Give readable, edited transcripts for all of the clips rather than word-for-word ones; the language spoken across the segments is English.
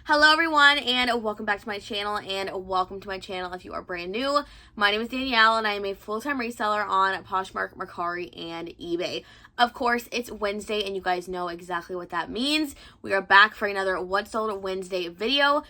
Hello everyone and welcome back to my channel and welcome to my channel if you are brand new. My name is Danielle and I am a full-time reseller on Poshmark, Mercari, and eBay. Of course, it's Wednesday and you guys know exactly what that means. We are back for another What Sold Wednesday video.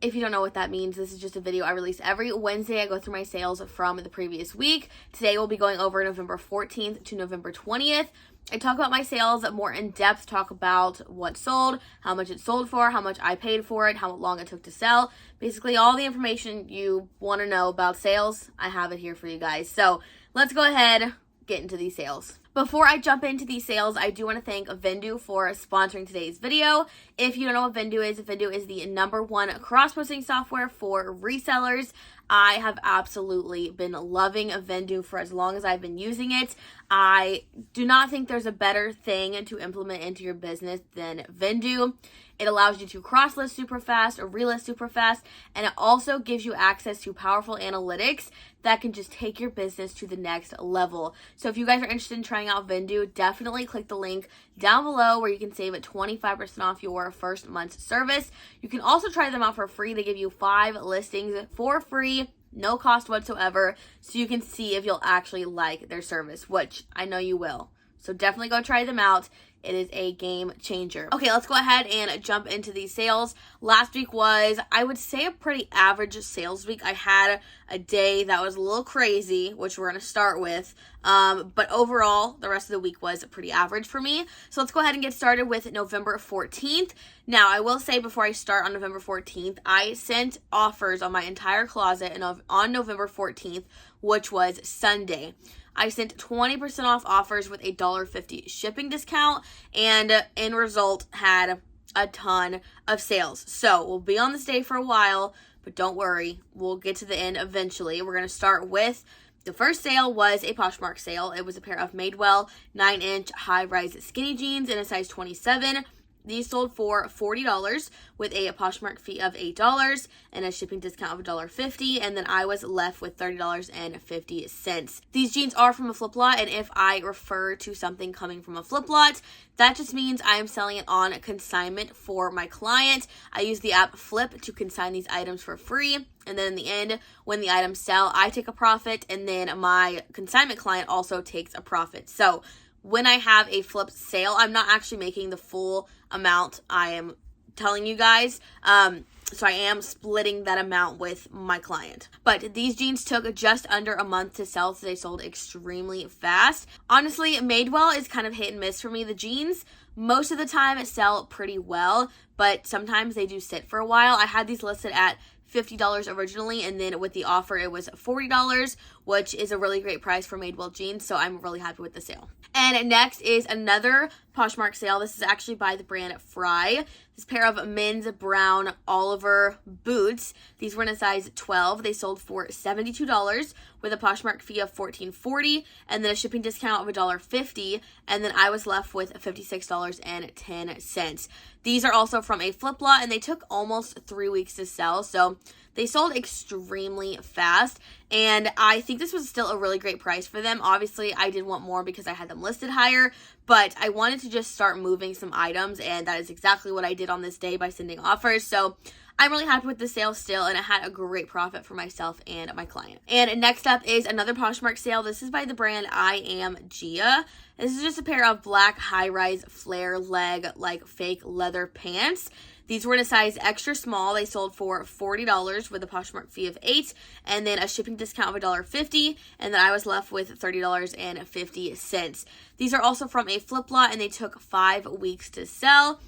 If you don't know what that means, this is just a video I release every Wednesday. I go through my sales from the previous week. Today we'll be going over November 14th to November 20th. I talk about my sales more in depth, talk about what sold, how much it sold for, how much I paid for it, how long it took to sell. Basically all the information you want to know about sales, I have it here for you guys. So let's go ahead, get into these sales. Before I jump into these sales, I do want to thank Vendoo for sponsoring today's video. If you don't know what Vendoo is the #1 cross-posting software for resellers. I have absolutely been loving Vendoo for as long as I've been using it. I do not think there's a better thing to implement into your business than Vendoo. It allows you to cross-list super fast or relist super fast, and it also gives you access to powerful analytics that can just take your business to the next level. So if you guys are interested in trying out Vendoo, definitely click the link down below where you can save 25% off your first month's service. You can also try them out for free. They give you 5 listings for free, no cost whatsoever, so you can see if you'll actually like their service, which I know you will. So definitely go try them out. It is a game changer. Okay, let's go ahead and jump into these sales. Last week was, I would say, a pretty average sales week. I had a day that was a little crazy, which we're going to start with. But overall, the rest of the week was pretty average for me. So let's go ahead and get started with November 14th. Now, I will say before I start on November 14th, I sent offers on my entire closet on November 14th, which was Sunday. I sent 20% off offers with a $1.50 shipping discount, and in result had a ton of sales. So we'll be on this day for a while, but don't worry, we'll get to the end eventually. We're going to start with the first sale was a Poshmark sale. It was a pair of Madewell 9-inch high-rise skinny jeans in a size 27. These sold for $40 with a Poshmark fee of $8 and a shipping discount of $1.50, and then I was left with $30.50. These jeans are from a flip lot, and if I refer to something coming from a flip lot, that just means I am selling it on consignment for my client. I use the app Flip to consign these items for free, and then in the end, when the items sell, I take a profit, and then my consignment client also takes a profit. So when I have a flip sale, I'm not actually making the full amount I am telling you guys. So I am splitting that amount with my client. But these jeans took just under a month to sell, so they sold extremely fast. Honestly, Madewell is kind of hit and miss for me. The jeans, most of the time, sell pretty well, but sometimes they do sit for a while. I had these listed at $50 originally, and then with the offer it was $40, which is a really great price for Madewell jeans, so I'm really happy with the sale. And next is another Poshmark sale. This is actually by the brand Fry. This pair of men's brown Oliver boots. These were in a size 12. They sold for $72 with a Poshmark fee of $14.40 and then a shipping discount of $1.50, and then I was left with $56.10. These are also from a flip lot, and they took almost 3 weeks to sell, so they sold extremely fast, and I think this was still a really great price for them. Obviously, I did want more because I had them listed higher, but I wanted to just start moving some items, and that is exactly what I did on this day by sending offers. So I'm really happy with the sale still, and it had a great profit for myself and my client. And next up is another Poshmark sale. This is by the brand I Am Gia. This is just a pair of black high-rise flare leg, like fake leather pants. These were in a size extra small. They sold for $40 with a Poshmark fee of $8 and then a shipping discount of $1.50, and then I was left with $30.50. These are also from a flip lot, and they took 5 weeks to sell.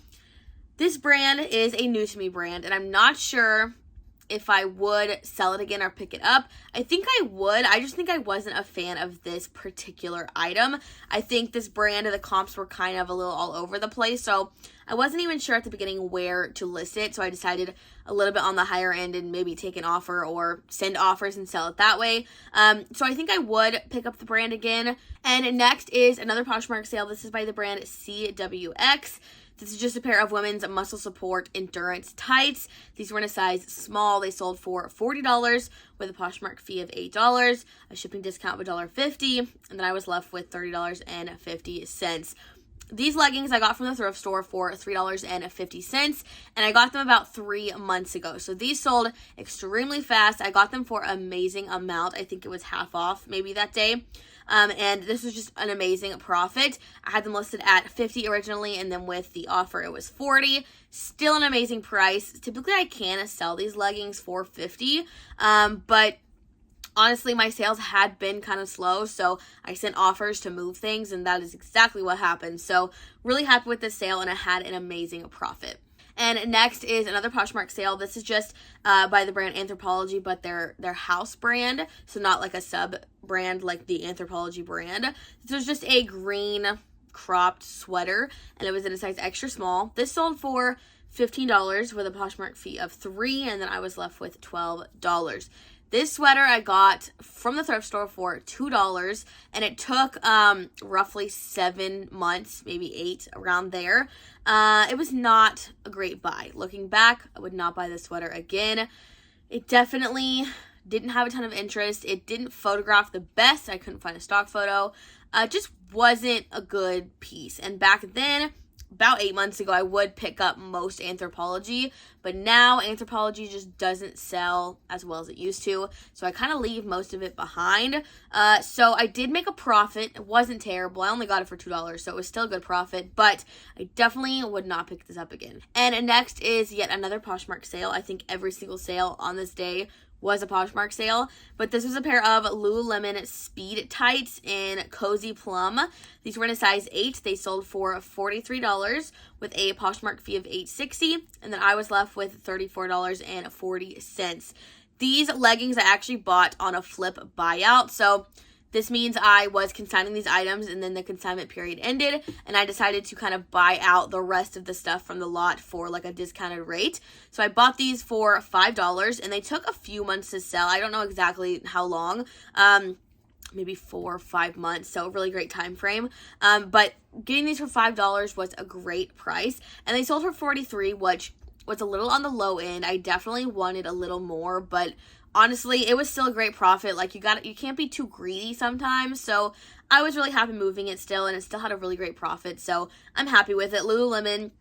This brand is a new to me brand, and I'm not sure if I would sell it again or pick it up. I think I would. I just think I wasn't a fan of this particular item. I think this brand, the comps were kind of a little all over the place, so I wasn't even sure at the beginning where to list it, so I decided a little bit on the higher end and maybe take an offer or send offers and sell it that way. So I think I would pick up the brand again. And next is another Poshmark sale. This is by the brand CWX. This is just a pair of women's muscle support endurance tights. These were in a size small. They sold for $40 with a Poshmark fee of $8, a shipping discount of $1.50, and then I was left with $30.50. these leggings I got from the thrift store for $3.50, and I got them about 3 months ago. So these sold extremely fast. I got them for an amazing amount. I think it was half off maybe that day. And this was just an amazing profit. I had them listed at $50 originally, and then with the offer it was $40. Still an amazing price. Typically I can sell these leggings for $50, but honestly, my sales had been kind of slow, so I sent offers to move things, and that is exactly what happened. So really happy with this sale, and I had an amazing profit. And next is another Poshmark sale. This is just by the brand Anthropologie, but their house brand, so not like a sub brand like the Anthropologie brand. This was just a green cropped sweater, and it was in a size extra small. This sold for $15 with a Poshmark fee of $3, and then I was left with $12. This sweater I got from the thrift store for $2, and it took roughly 7 months, maybe 8, around there. It was not a great buy. Looking back, I would not buy this sweater again. It definitely didn't have a ton of interest. It didn't photograph the best. I couldn't find a stock photo. It just wasn't a good piece. And back then, about 8 months ago, I would pick up most Anthropologie, but now Anthropologie just doesn't sell as well as it used to, so I kind of leave most of it behind. So I did make a profit. It wasn't terrible. I only got it for $2, so it was still a good profit, but I definitely would not pick this up again. And next is yet another Poshmark sale. I think every single sale on this day was a Poshmark sale, but this was a pair of Lululemon speed tights in Cozy Plum. These were in a size 8. They sold for $43 with a Poshmark fee of $8.60, and then I was left with $34.40. These leggings I actually bought on a flip buyout, so this means I was consigning these items, and then the consignment period ended, and I decided to kind of buy out the rest of the stuff from the lot for like a discounted rate. So I bought these for $5, and they took a few months to sell. I don't know exactly how long, maybe 4 or 5 months, so a really great time frame. But getting these for $5 was a great price, and they sold for $43, which was a little on the low end. I definitely wanted a little more, but honestly, it was still a great profit. Like, you can't be too greedy sometimes. So I was really happy moving it still, and it still had a really great profit. So I'm happy with it. Lululemon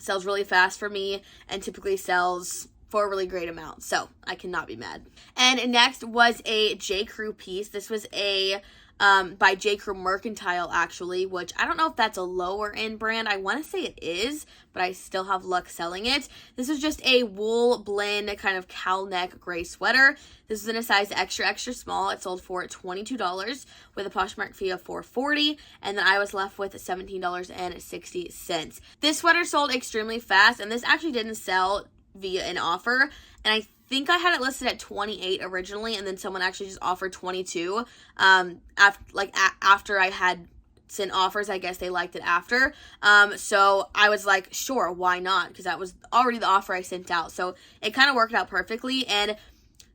sells really fast for me and typically sells for a really great amount. So I cannot be mad. And next was a J. Crew piece. This was a by J. Crew Mercantile, actually, which I don't know if that's a lower end brand. I want to say it is, but I still have luck selling it. This is just a wool blend kind of cowl neck gray sweater. This is in a size extra, extra small. It sold for $22 with a Poshmark fee of $4.40, and then I was left with $17.60. This sweater sold extremely fast, and this actually didn't sell via an offer, and I think I had it listed at 28 originally, and then someone actually just offered 22 after I had sent offers. I guess they liked it after, so I was like, sure, why not, because that was already the offer I sent out. So it kind of worked out perfectly. And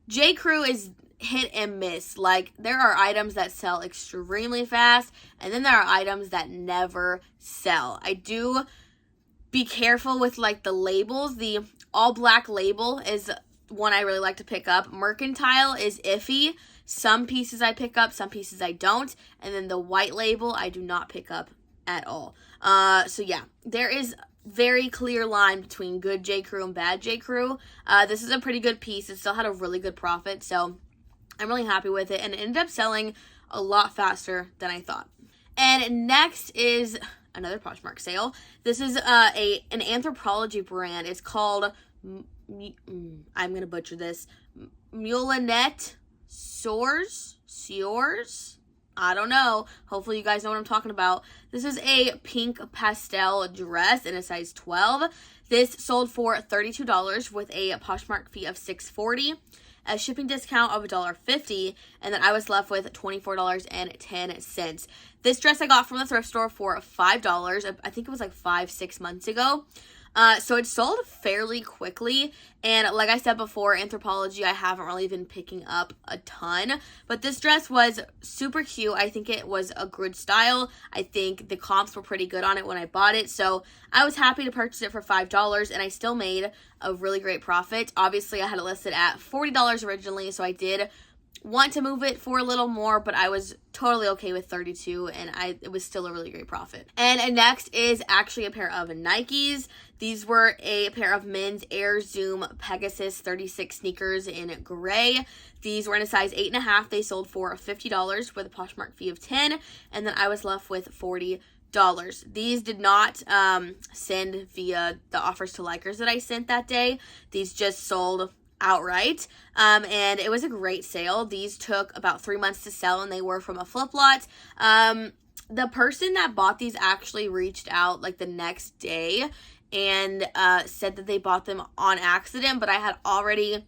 J. Crew is hit and miss. Like, there are items that sell extremely fast, and then there are items that never sell. I do be careful with like the labels. The all black label is one I really like to pick up. Mercantile is iffy. Some pieces I pick up, some pieces I don't. And then the white label I do not pick up at all. So yeah, there is very clear line between good J. Crew and bad J. Crew. This is a pretty good piece. It still had a really good profit, so I'm really happy with it. And it ended up selling a lot faster than I thought. And next is another Poshmark sale. This is an Anthropologie brand. It's called, I'm going to butcher this, Moulinette Soeurs? I don't know. Hopefully you guys know what I'm talking about. This is a pink pastel dress in a size 12. This sold for $32 with a Poshmark fee of $6.40. A shipping discount of $1.50, and then I was left with $24.10. This dress I got from the thrift store for $5. I think it was like 5-6 months ago. So it sold fairly quickly, and like I said before, Anthropologie I haven't really been picking up a ton, but this dress was super cute. I think it was a good style. I think the comps were pretty good on it when I bought it, so I was happy to purchase it for $5, and I still made a really great profit. Obviously, I had it listed at $40 originally, so I did want to move it for a little more, but I was totally okay with $32, and it was still a really great profit. And next is actually a pair of Nikes. These were a pair of men's Air Zoom Pegasus 36 sneakers in gray. These were in a size 8.5. They sold for $50 with a Poshmark fee of $10, and then I was left with $40. These did not send via the offers to likers that I sent that day. These just sold outright, and it was a great sale. These took about 3 months to sell, and they were from a flip lot. The person that bought these actually reached out like the next day and said that they bought them on accident, but I had already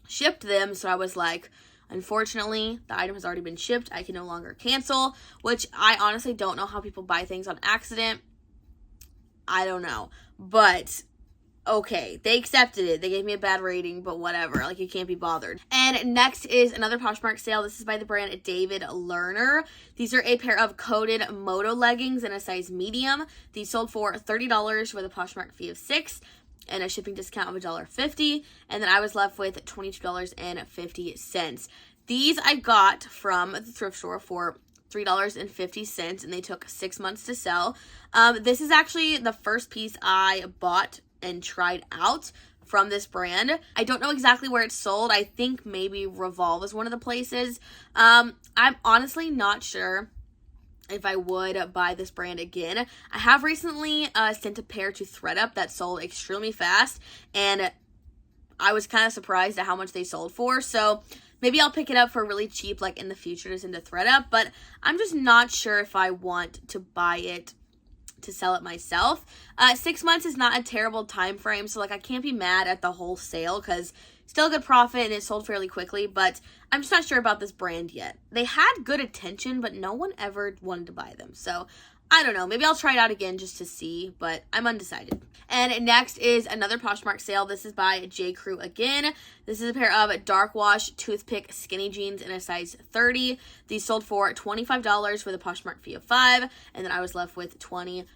shipped them, so I was like, unfortunately, the item has already been shipped. I can no longer cancel, which I honestly don't know how people buy things on accident. I don't know, but okay, they accepted it. They gave me a bad rating, but whatever. Like, you can't be bothered. And next is another Poshmark sale. This is by the brand David Lerner. These are a pair of coated moto leggings in a size medium. These sold for $30 with a Poshmark fee of $6 and a shipping discount of $1.50. And then I was left with $22.50. These I got from the thrift store for $3.50, and they took 6 months to sell. This is actually the first piece I bought and tried out from this brand. I don't know exactly where it's sold. I think maybe Revolve is one of the places. I'm honestly not sure if I would buy this brand again. I have recently sent a pair to ThredUp that sold extremely fast, and I was kind of surprised at how much they sold for. So maybe I'll pick it up for really cheap like in the future to send to ThredUp, but I'm just not sure if I want to buy it to sell it myself. 6 months is not a terrible time frame, so like I can't be mad at the whole sale because still a good profit and it sold fairly quickly, but I'm just not sure about this brand yet. They had good attention, but no one ever wanted to buy them, so I don't know. Maybe I'll try it out again just to see, but I'm undecided. And next is another Poshmark sale. This is by J. Crew again. This is a pair of dark wash toothpick skinny jeans in a size 30. These sold for $25 with a Poshmark fee of $5, and then I was left with $20.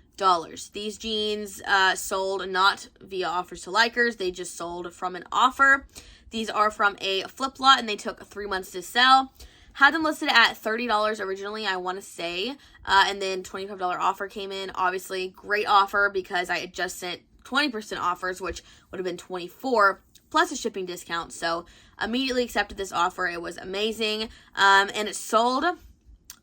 These jeans sold not via offers to likers. They just sold from an offer. These are from a flip lot, and they took 3 months to sell. Had them listed at $30 originally, I want to say, and then $25 offer came in. Obviously, great offer because I had just sent 20% offers, which would have been $24 plus a shipping discount. So immediately accepted this offer. It was amazing, and it sold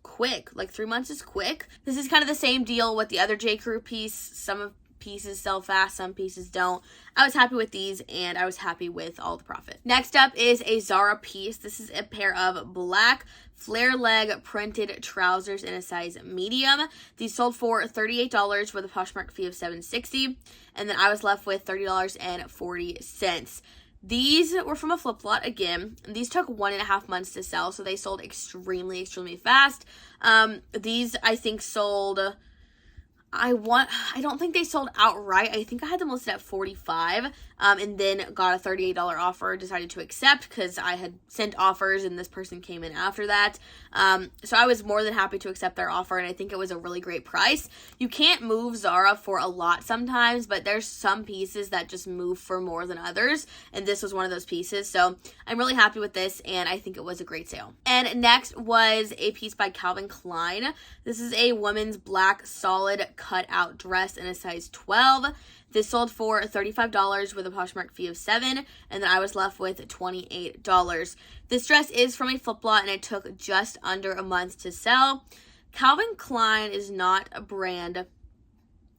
quick. Like 3 months is quick. This is kind of the same deal with the other J. Crew piece. Some of pieces sell fast, some pieces don't. I was happy with these, and I was happy with all the profit. Next up is a Zara piece. This is a pair of black flare leg printed trousers in a size medium. These sold for $38 with a Poshmark fee of $7.60, and then I was left with $30.40. These were from a flip lot again. These took 1.5 months to sell, so they sold extremely fast. These I think sold, I don't think they sold outright. I think I had them listed at $45, and then got a $38 offer, decided to accept because I had sent offers and this person came in after that. So I was more than happy to accept their offer, and I think it was a really great price. You can't move Zara for a lot sometimes, but there's some pieces that just move for more than others, and this was one of those pieces. So I'm really happy with this, and I think it was a great sale. And next was a piece by Calvin Klein. This is a women's black solid cut-out dress in a size 12. This sold for $35 with a Poshmark fee of $7, and then I was left with $28. This dress is from a flip lot, and it took just under a month to sell. Calvin Klein is not a brand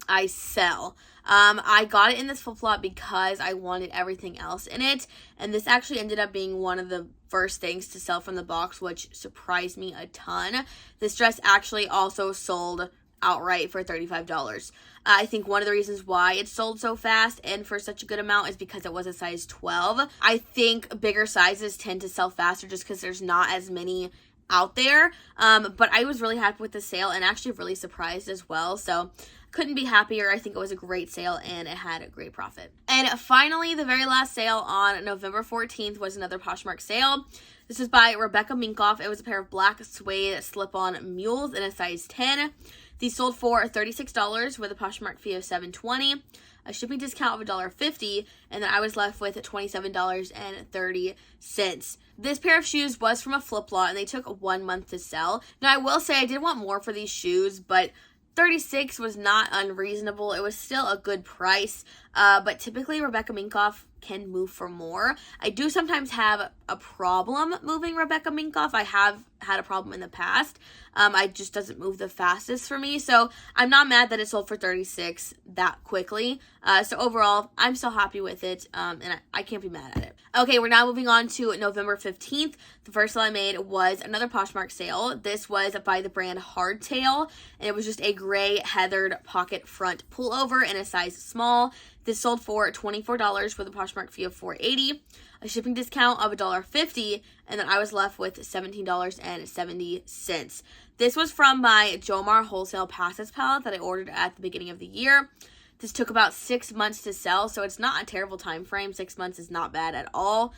I sell. I got it in this flip flop because I wanted everything else in it, and this actually ended up being one of the first things to sell from the box, which surprised me a ton. This dress actually also sold outright for $35. I think one of the reasons why it sold so fast and for such a good amount is because it was a size 12. I think bigger sizes tend to sell faster just because there's not as many out there, but I was really happy with the sale and actually really surprised as well, so couldn't be happier. I think it was a great sale and it had a great profit. And finally, the very last sale on November 14th was another Poshmark sale. This was by Rebecca Minkoff. It was a pair of black suede slip-on mules in a size 10. These sold for $36 with a Poshmark fee of $7.20. a shipping discount of $1.50, and then I was left with $27.30. This pair of shoes was from a flip lot, and they took 1 month to sell. Now, I will say I did want more for these shoes, but $36 was not unreasonable. It was still a good price, but typically Rebecca Minkoff can move for more. I do sometimes have a problem moving Rebecca Minkoff. I have had a problem in the past. It just doesn't move the fastest for me, so I'm not mad that it sold for $36 that quickly. So overall, I'm still happy with it, and I can't be mad at it. Okay, we're now moving on to November 15th. The first sale I made was another Poshmark sale. This was by the brand Hardtail, and it was just a gray heathered pocket front pullover in a size small. This sold for $24 with a Poshmark fee of $4.80, a shipping discount of $1.50, and then I was left with $17.70. This was from my JOMAR wholesale passes palette that I ordered at the beginning of the year. This took about 6 months to sell, so it's not a terrible time frame. 6 months is not bad at all.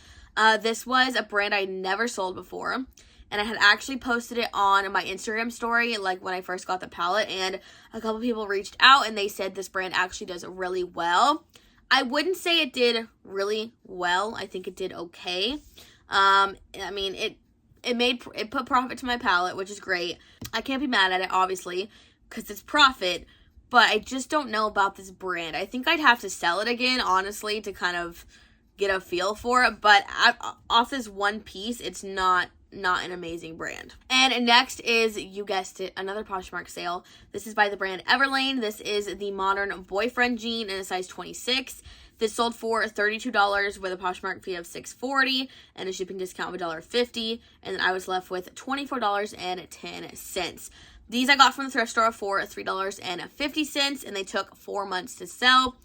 This was a brand I never sold before, and I had actually posted it on my Instagram story, like when I first got the palette, and a couple people reached out and they said this brand actually does really well. I wouldn't say it did really well. I think it did okay. I mean, it put profit to my palette, which is great. I can't be mad at it, obviously, because it's profit, but I just don't know about this brand. I think I'd have to sell it again, honestly, to kind of get a feel for it, but off this one piece, it's not an amazing brand. And next is, you guessed it, another Poshmark sale. This is by the brand Everlane. This is the modern boyfriend jean in a size 26. This sold for $32 with a Poshmark fee of $6.40 and a shipping discount of $1.50, and then I was left with $24.10. These I got from the thrift store for $3.50, and they took 4 months to sell.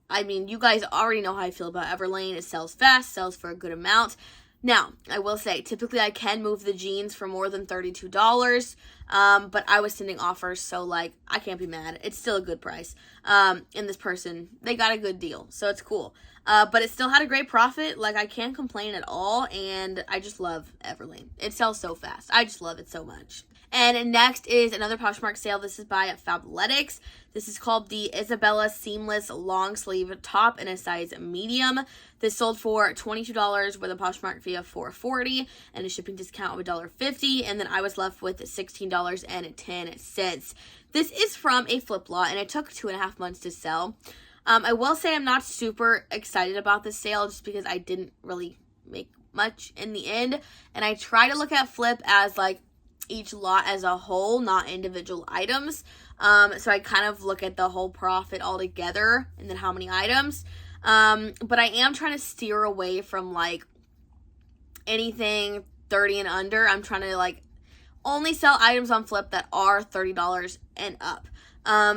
I mean, you guys already know how I feel about Everlane. It sells fast, sells for a good amount. Now, I will say, typically I can move the jeans for more than $32, but I was sending offers, so, like, I can't be mad. It's still a good price. And this person, they got a good deal, so it's cool. But it still had a great profit. Like, I can't complain at all, and I just love Everlane. It sells so fast. I just love it so much. And next is another Poshmark sale. This is by Fabletics. This is called the Isabella Seamless Long Sleeve Top in a size medium. This sold for $22 with a Poshmark fee of $4.40 and a shipping discount of $1.50. And then I was left with $16.10. This is from a flip lot, and it took 2.5 months to sell. I will say I'm not super excited about this sale just because I didn't really make much in the end. And I try to look at flip as, like, each lot as a whole, not individual items. So I kind of look at the whole profit all together and then how many items. But I am trying to steer away from, like, anything 30 and under. I'm trying to, like, only sell items on flip that are $30 and up.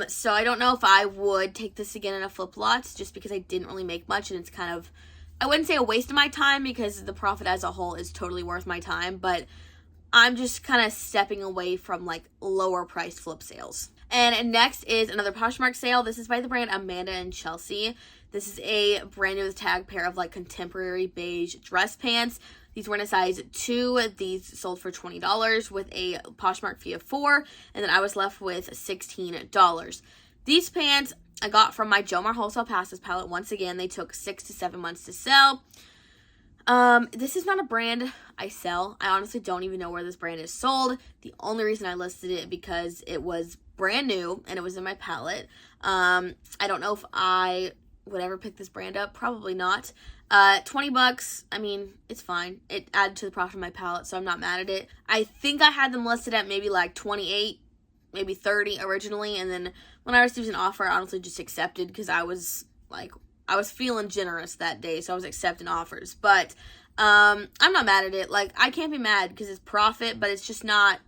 So I don't know if I would take this again in a flip lot just because I didn't really make much, and it's kind of, I wouldn't say a waste of my time because the profit as a whole is totally worth my time, but I'm just kind of stepping away from, like, lower priced flip sales. And next is another Poshmark sale. This is by the brand Amanda and Chelsea. This is a brand new tag pair of, like, contemporary beige dress pants. These were in a size 2. These sold for $20 with a Poshmark fee of $4, and then I was left with $16. These pants I got from my JOMAR wholesale passes palette. Once again, they took 6 to 7 months to sell. This is not a brand I sell. I honestly don't even know where this brand is sold. The only reason I listed it because it was brand new and it was in my palette. I don't know if I would ever pick this brand up. Probably not. $20, I mean, it's fine. It added to the profit of my palette, so I'm not mad at it. I think I had them listed at maybe like 28, maybe 30 originally, and then when I received an offer, I honestly just accepted because I was feeling generous that day, so I was accepting offers. But I'm not mad at it. Like, I can't be mad because it's profit, but it's just not,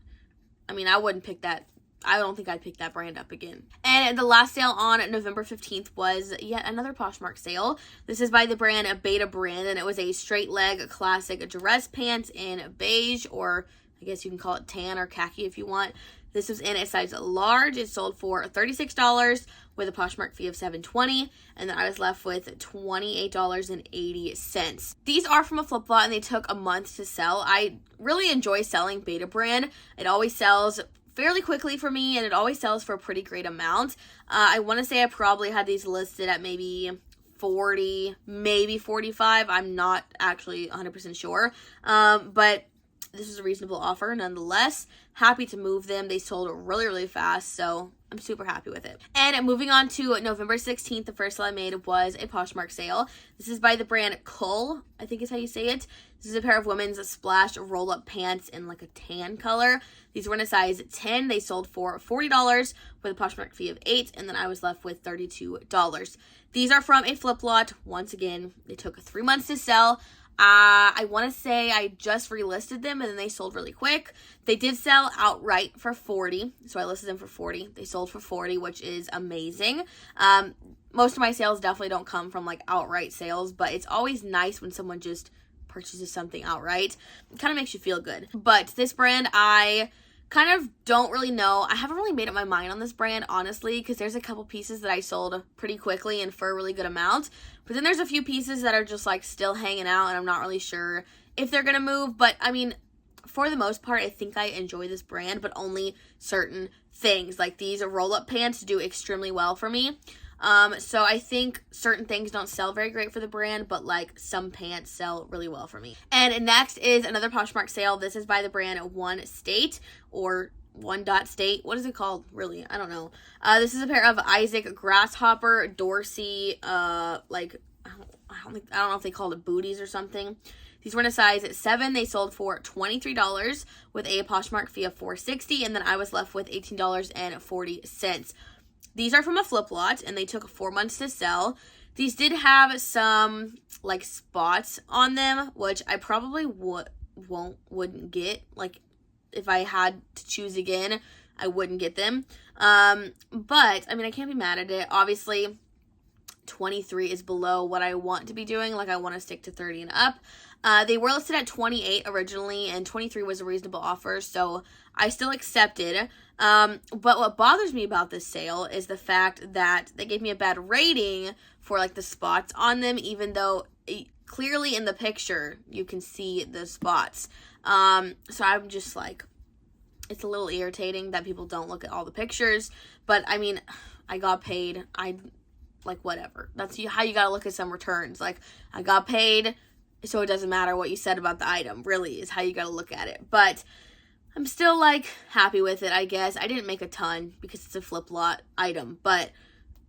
I mean, I wouldn't pick that. I don't think I'd pick that brand up again. And the last sale on November 15th was yet another Poshmark sale. This is by the brand Beta Brand, and it was a straight leg classic dress pants in beige, or I guess you can call it tan or khaki if you want. This was in a size large. It sold for $36 with a Poshmark fee of $7.20, and then I was left with $28.80. These are from a flip flop, and they took a month to sell. I really enjoy selling Beta Brand. It always sells fairly quickly for me, and it always sells for a pretty great amount. I want to say I probably had these listed at maybe 40, maybe 45. I'm not actually 100% sure. But this is a reasonable offer nonetheless. Happy to move them. They sold really, really fast, so I'm super happy with it. And moving on to November 16th, the first sale I made was a Poshmark sale. This is by the brand Cull, I think is how you say it. This is a pair of women's splash roll-up pants in like a tan color. These were in a size 10. They sold for $40 with a Poshmark fee of $8, and then I was left with $32. These are from a flip lot. Once again, they took 3 months to sell. I want to say I just relisted them and then they sold really quick. They did sell outright for $40, so I listed them for $40. They sold for $40, which is amazing. Most of my sales definitely don't come from like outright sales, but it's always nice when someone just purchases something outright. It kind of makes you feel good. But this brand, I kind of don't really know. I haven't really made up my mind on this brand, honestly, because there's a couple pieces that I sold pretty quickly and for a really good amount. But then there's a few pieces that are just like still hanging out and I'm not really sure if they're going to move. But I mean, for the most part, I think I enjoy this brand, but only certain things. Like these roll-up pants do extremely well for me. So I think certain things don't sell very great for the brand, but like some pants sell really well for me. And next is another Poshmark sale. This is by the brand One State or One Dot State. What is it called? Really? I don't know. This is a pair of Isaac Grasshopper Dorsey, like, I don't know if they called it booties or something. These were in a size 7. They sold for $23 with a Poshmark fee of $4.60, and then I was left with $18.40. These are from a flip lot, and they took 4 months to sell. These did have some, like, spots on them, which I probably wouldn't get. Like, if I had to choose again, I wouldn't get them. But, I mean, I can't be mad at it. Obviously, 23 is below what I want to be doing. Like, I want to stick to 30 and up. They were listed at 28 originally, and 23 was a reasonable offer, so I still accepted. But what bothers me about this sale is the fact that they gave me a bad rating for like the spots on them, even though clearly in the picture you can see the spots. So I'm just like, it's a little irritating that people don't look at all the pictures. But I mean, I got paid. Like, whatever. That's how you gotta look at some returns. Like, I got paid, so it doesn't matter what you said about the item, really, is how you gotta look at it. But I'm still, like, happy with it, I guess. I didn't make a ton because it's a flip lot item, but,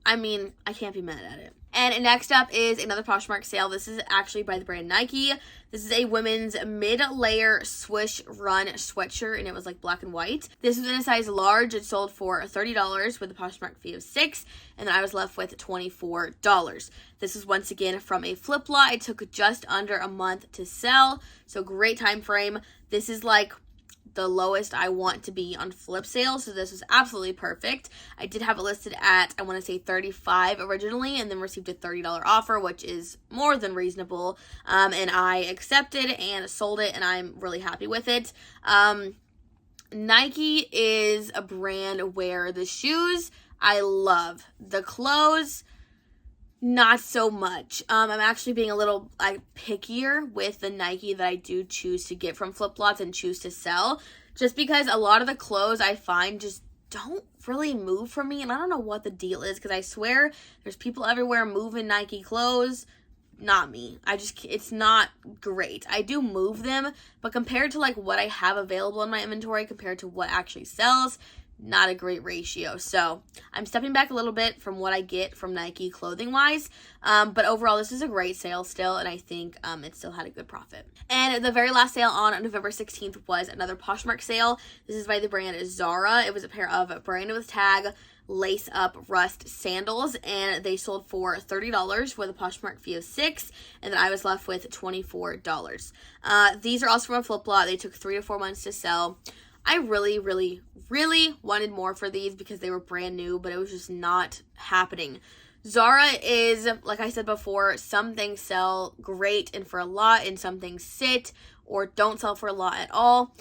I mean, I can't be mad at it. And next up is another Poshmark sale. This is actually by the brand Nike. This is a women's mid-layer swish run sweatshirt, and it was like black and white. This was in a size large. It sold for $30 with a Poshmark fee of $6, and then I was left with $24. This is once again from a flip lot. It took just under a month to sell, so great time frame. This is like the lowest I want to be on flip sales, so this was absolutely perfect. I did have it listed at, I want to say $35 originally, and then received a $30 offer, which is more than reasonable, and I accepted and sold it, and I'm really happy with it. Nike is a brand where the shoes I love. The clothes, not so much. I'm actually being a little pickier with the Nike that I do choose to get from flip flops and choose to sell, just because a lot of the clothes I find just don't really move for me, and I don't know what the deal is, because I swear there's people everywhere moving Nike clothes. Not me. It's not great. I do move them, but compared to like what I have available in my inventory compared to what actually sells, not a great ratio. So I'm stepping back a little bit from what I get from Nike clothing wise, but overall this is a great sale still, and I think it still had a good profit. And the very last sale on November 16th was another Poshmark sale. This is by the brand Zara. It was a pair of brand with tag lace up rust sandals, and they sold for $30 with a Poshmark fee of $6, and then I was left with $24. These are also from a flip lot. They took 3 to 4 months to sell. I really, really, really wanted more for these because they were brand new, but it was just not happening. Zara is, like I said before, some things sell great and for a lot, and some things sit or don't sell for a lot at all.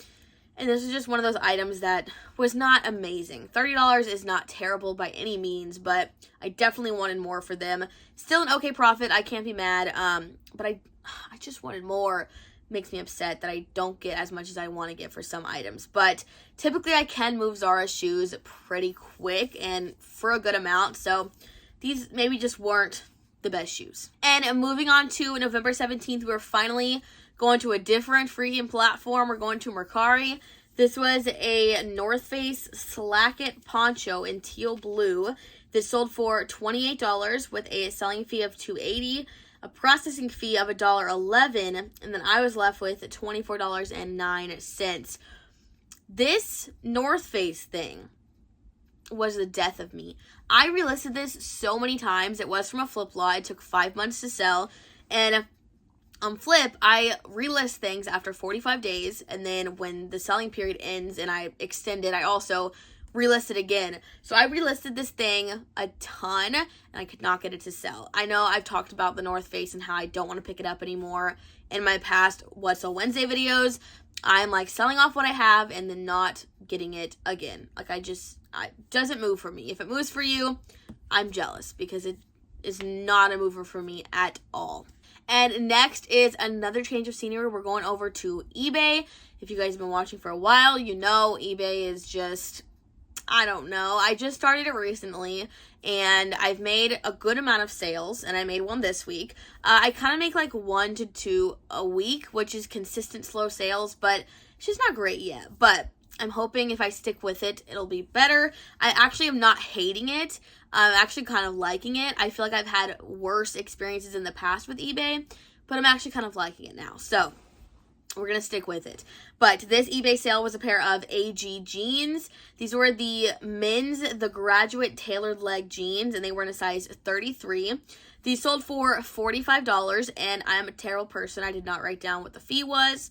And this is just one of those items that was not amazing. $30 is not terrible by any means, but I definitely wanted more for them. Still an okay profit. I can't be mad, but I just wanted more. makes me upset that I don't get as much as I want to get for some items. But typically I can move Zara shoes pretty quick and for a good amount. So these maybe just weren't the best shoes. And moving on to November 17th, we're finally going to a different freaking platform. We're going to Mercari. This was a North Face Slacket poncho in teal blue. This sold for $28 with a selling fee of $2.80, a processing fee of $1.11, and then I was left with $24.09. This North Face thing was the death of me. I relisted this so many times. It was from a flip lot. It took 5 months to sell, and on Flip, I relist things after 45 days, and then when the selling period ends and I extend it, I also relist it again. So I relisted this thing a ton, and I could not get it to sell. I know I've talked about the North Face and how I don't want to pick it up anymore in my past What's on Wednesday videos. I'm like selling off what I have and then not getting it again. Like it doesn't move for me. If it moves for you, I'm jealous because it is not a mover for me at all. And next is another change of scenery. We're going over to eBay. If you guys have been watching for a while, you know eBay is just, I don't know. I just started it recently, and I've made a good amount of sales, and I made one this week. I kind of make like 1 to 2 a week, which is consistent slow sales, but it's just not great yet. But I'm hoping if I stick with it, it'll be better. I actually am not hating it. I'm actually kind of liking it. I feel like I've had worse experiences in the past with eBay, but I'm actually kind of liking it now. So we're going to stick with it. But this eBay sale was a pair of AG jeans. These were the the graduate tailored leg jeans, and they were in a size 33. These sold for $45, and I'm a terrible person. I did not write down what the fee was,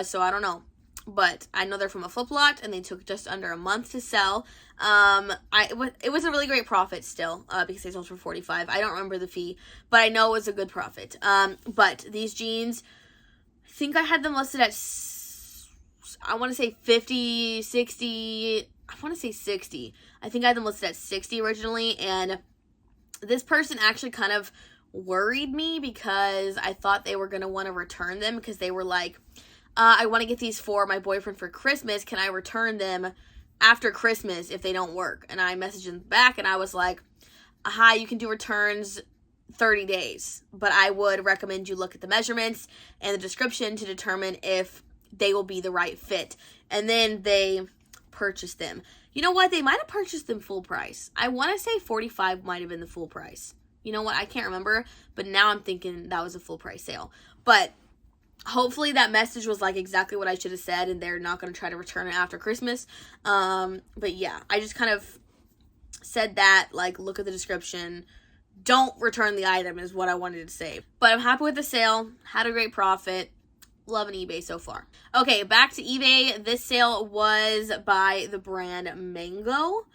so I don't know. But I know they're from a flip lot, and they took just under a month to sell. It was a really great profit still, because they sold for $45. I don't remember the fee, but I know it was a good profit. But these jeans, I think I had them listed at, I want to say 50, 60, I want to say 60. I think I had them listed at 60 originally, and this person actually kind of worried me because I thought they were going to want to return them because they were like, I want to get these for my boyfriend for Christmas. Can I return them after Christmas if they don't work? And I messaged them back, and I was like, hi, you can do returns 30 days, but I would recommend you look at the measurements and the description to determine if they will be the right fit. And then they purchased them. You know what? They might have purchased them full price. I want to say 45 might have been the full price. You know what? I can't remember, but now I'm thinking that was a full price sale. But hopefully that message was like exactly what I should have said, and they're not going to try to return it after Christmas. But yeah, I just kind of said that, like, look at the description. Don't return the item is what I wanted to say. But I'm happy with the sale. Had a great profit. Loving eBay so far. Okay, back to eBay. This sale was by the brand Mango,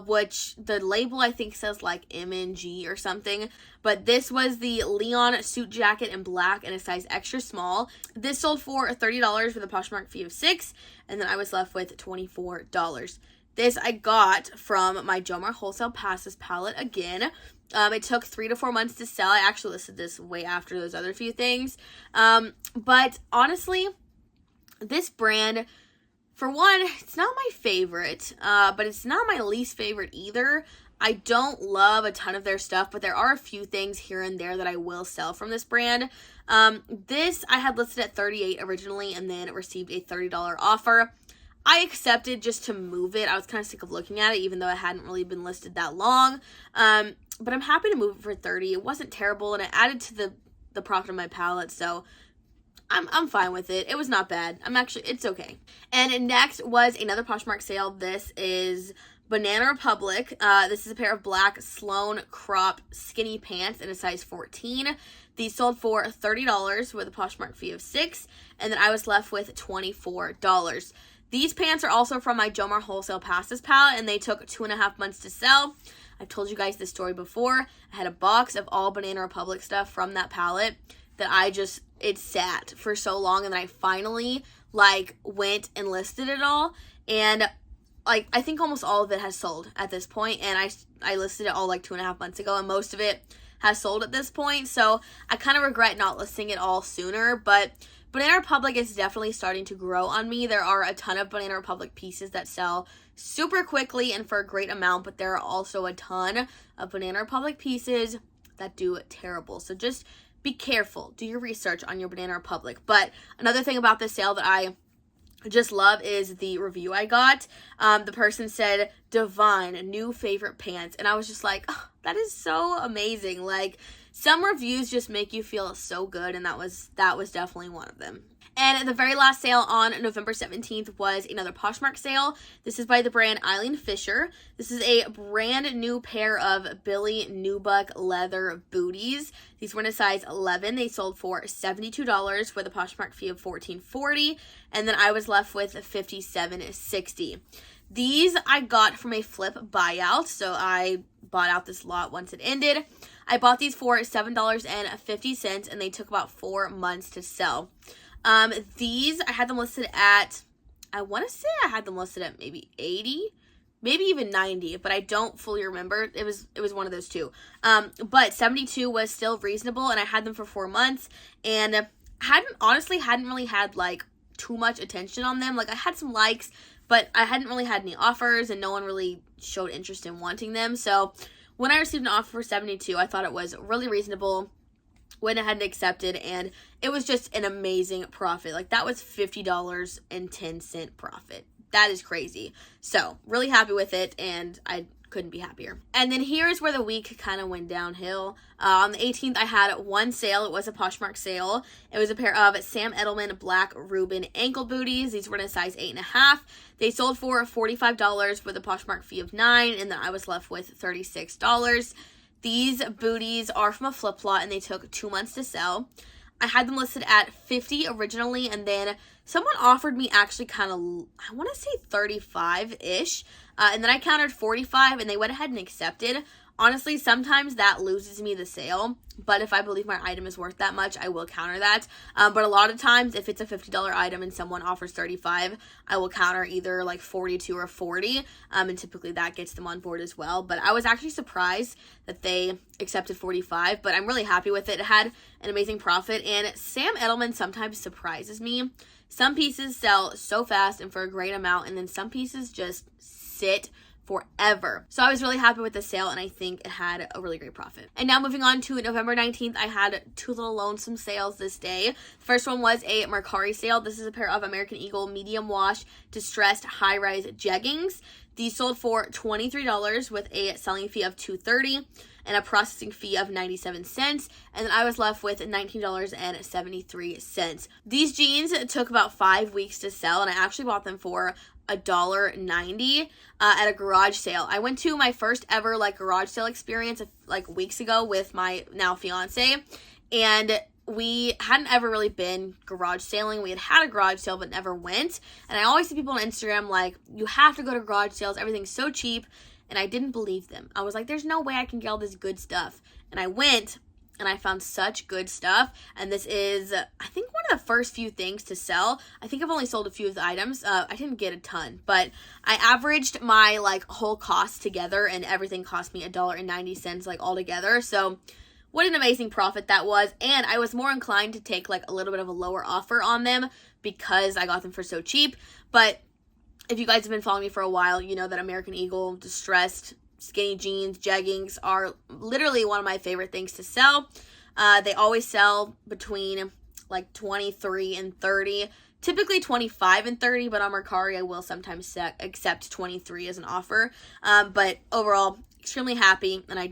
which the label I think says like MNG or something. But this was the Leon suit jacket in black in a size extra small. This sold for $30 with a Poshmark fee of $6, and then I was left with $24. This I got from my JOMAR Wholesale Passes palette again. It took 3 to 4 months to sell. I actually listed this way after those other few things. But honestly, this brand, for one, it's not my favorite, but it's not my least favorite either. I don't love a ton of their stuff, but there are a few things here and there that I will sell from this brand. This I had listed at $38 originally, and then received a $30 offer. I accepted just to move it. I was kind of sick of looking at it, even though it hadn't really been listed that long. But I'm happy to move it for $30. It wasn't terrible, and it added to the profit of my palette, so I'm fine with it. It was not bad. It's okay. And next was another Poshmark sale. This is Banana Republic. This is a pair of black Sloan crop skinny pants in a size 14. These sold for $30 with a Poshmark fee of $6, and then I was left with $24. These pants are also from my JOMAR Wholesale Passes palette, and they took 2.5 months to sell. I've told you guys this story before. I had a box of all Banana Republic stuff from that palette that it sat for so long, and then I finally, went and listed it all, and, I think almost all of it has sold at this point, and I listed it all, 2.5 months ago, and most of it has sold at this point. So I kind of regret not listing it all sooner, but Banana Republic is definitely starting to grow on me. There are a ton of Banana Republic pieces that sell super quickly and for a great amount, but there are also a ton of Banana Republic pieces that do terrible. So just be careful. Do your research on your Banana Republic. But another thing about this sale that I just love is the review I got. The person said, "Divine, new favorite pants." And I was just like, oh, that is so amazing. Like, some reviews just make you feel so good, and that was definitely one of them. And the very last sale on November 17th was another Poshmark sale. This is by the brand Eileen Fisher. This is a brand new pair of Billy Nubuck leather booties. These were in a size 11. They sold for $72 with a Poshmark fee of $14.40. And then I was left with $57.60. These I got from a flip buyout. So I bought out this lot once it ended. I bought these for $7.50 and they took about 4 months to sell. These, I had them listed at, I want to say I had them listed at maybe 80, maybe even 90, but I don't fully remember. It was one of those two. But 72 was still reasonable, and I had them for 4 months, and hadn't really had like too much attention on them. Like, I had some likes, but I hadn't really had any offers, and no one really showed interest in wanting them. So when I received an offer for 72, I thought it was really reasonable. Went ahead and accepted, and it was just an amazing profit. Like, that was $50.10 profit. That is crazy. So really happy with it, and I couldn't be happier. And then here's where the week kind of went downhill. On the 18th, I had one sale. It was a Poshmark sale. It was a pair of Sam Edelman black Reuben ankle booties. These were in a size 8.5. They sold for $45 with a Poshmark fee of $9, and then I was left with $36. These booties are from a flip lot, and they took 2 months to sell. I had them listed at $50 originally, and then someone offered me actually kind of, I want to say 35-ish, and then I countered 45, and they went ahead and accepted. Honestly, sometimes that loses me the sale, but if I believe my item is worth that much, I will counter that. But a lot of times, if it's a $50 item and someone offers 35, I will counter either like 42 or 40, and typically that gets them on board as well. But I was actually surprised that they accepted 45, but I'm really happy with it. It had an amazing profit, and Sam Edelman sometimes surprises me. Some pieces sell so fast and for a great amount, and then some pieces just sit forever. So I was really happy with the sale, and I think it had a really great profit. And now moving on to November 19th, I had two little lonesome sales this day. The first one was a Mercari sale. This is a pair of American Eagle medium wash distressed high-rise jeggings. These sold for $23 with a selling fee of $2.30 and a processing fee of 97 cents, and then I was left with $19.73. These jeans took about 5 weeks to sell, and I actually bought them for $1.90 at a garage sale. I went to my first ever garage sale experience weeks ago with my now fiance, and we hadn't ever really been garage sailing. We had a garage sale but never went, and I always see people on Instagram you have to go to garage sales, everything's so cheap, and I didn't believe them. I was like, there's no way I can get all this good stuff, and I went, and I found such good stuff, and this is, I think, one of the first few things to sell. I think I've only sold a few of the items. I didn't get a ton, but I averaged my, whole cost together, and everything cost me $1.90, all together, so what an amazing profit that was, and I was more inclined to take, a little bit of a lower offer on them because I got them for so cheap, but if you guys have been following me for a while, you know that American Eagle distressed skinny jeans, jeggings are literally one of my favorite things to sell. They always sell between 23 and 30, typically 25 and 30, but on Mercari I will sometimes accept 23 as an offer. But overall, extremely happy, and I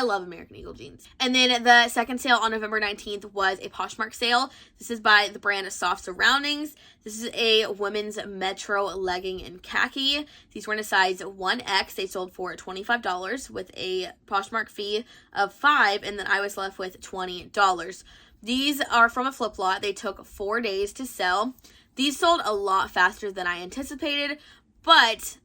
love American Eagle jeans. And then the second sale on November 19th was a Poshmark sale. This is by the brand Soft Surroundings. This is a women's Metro legging in khaki. These were in a size 1X. They sold for $25 with a Poshmark fee of $5, and then I was left with $20. These are from a flip lot. They took 4 days to sell. These sold a lot faster than I anticipated, but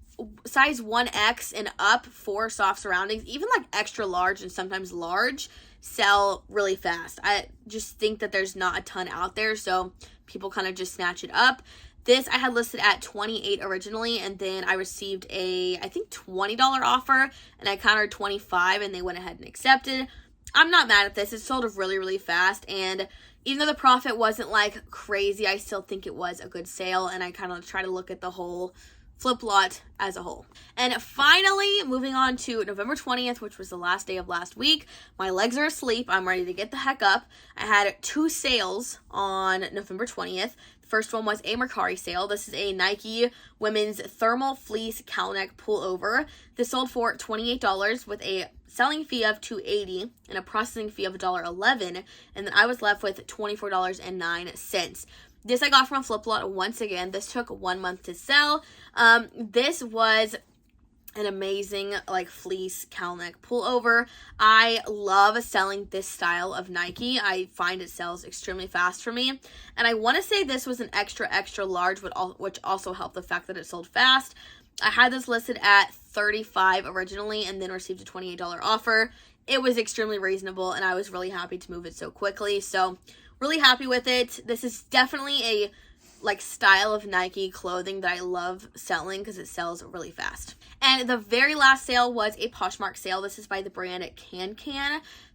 size 1X and up for Soft Surroundings, even extra large and sometimes large, sell really fast. I just think that there's not a ton out there, so people kind of just snatch it up. This I had listed at $28 originally, and then I received a, I think, $20 offer, and I countered $25, and they went ahead and accepted. I'm not mad at this. It sold really, really fast, and even though the profit wasn't like crazy, I still think it was a good sale, and I kind of try to look at the whole flip lot as a whole. And finally, moving on to November 20th, which was the last day of last week. My legs are asleep. I'm ready to get the heck up. I had 2 sales on November 20th. The first one was a Mercari sale. This is a Nike women's thermal fleece cowl neck pullover. This sold for $28 with a selling fee of $2.80 and a processing fee of $1.11, and then I was left with $24.09. This I got from a flip lot once again. This took 1 month to sell. This was an amazing like fleece cowl neck pullover. I love selling this style of Nike. I find it sells extremely fast for me. And I want to say this was an extra large, which also helped the fact that it sold fast. I had this listed at $35 originally and then received a $28 offer. It was extremely reasonable, and I was really happy to move it so quickly. So really happy with it. This is definitely a like style of Nike clothing that I love selling because it sells really fast. And the very last sale was a Poshmark sale. This is by the brand Can.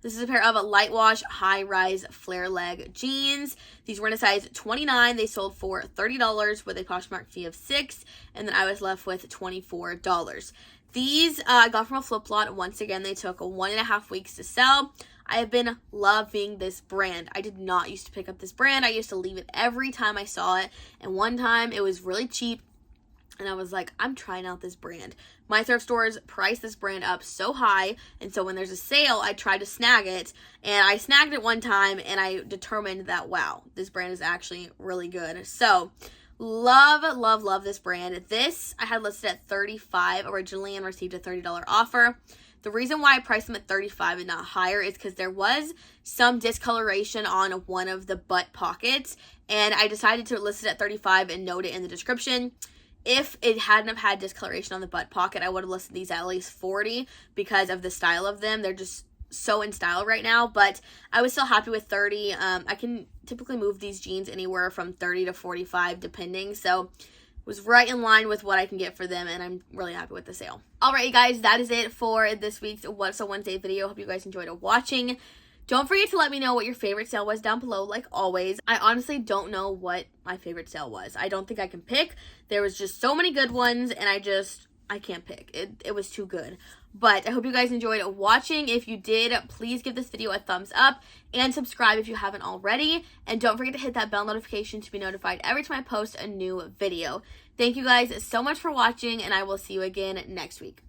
This is a pair of light wash high rise flare leg jeans. These were in a size 29. They sold for $30 with a Poshmark fee of $6, and then I was left with $24. These I got from a flip lot. Once again, they took 1.5 weeks to sell. I have been loving this brand. I did not used to pick up this brand. I used to leave it every time I saw it. And one time it was really cheap, and I was like, I'm trying out this brand. My thrift stores price this brand up so high, and so when there's a sale, I try to snag it. And I snagged it one time, and I determined that, wow, this brand is actually really good. So love this brand. This I had listed at $35 originally and received a $30 offer. The reason why I priced them at $35 and not higher is because there was some discoloration on one of the butt pockets, and I decided to list it at $35 and note it in the description. If it hadn't have had discoloration on the butt pocket, I would have listed these at least $40 because of the style of them. They're just so in style right now, but I was still happy with $30. I can typically move these jeans anywhere from $30 to $45 depending, so was right in line with what I can get for them, and I'm really happy with the sale. Alright, you guys, that is it for this week's What's a Wednesday video. Hope you guys enjoyed watching. Don't forget to let me know what your favorite sale was down below, like always. I honestly don't know what my favorite sale was. I don't think I can pick. There was just so many good ones, and I can't pick. It was too good. But I hope you guys enjoyed watching. If you did, please give this video a thumbs up and subscribe if you haven't already. And don't forget to hit that bell notification to be notified every time I post a new video. Thank you guys so much for watching, and I will see you again next week.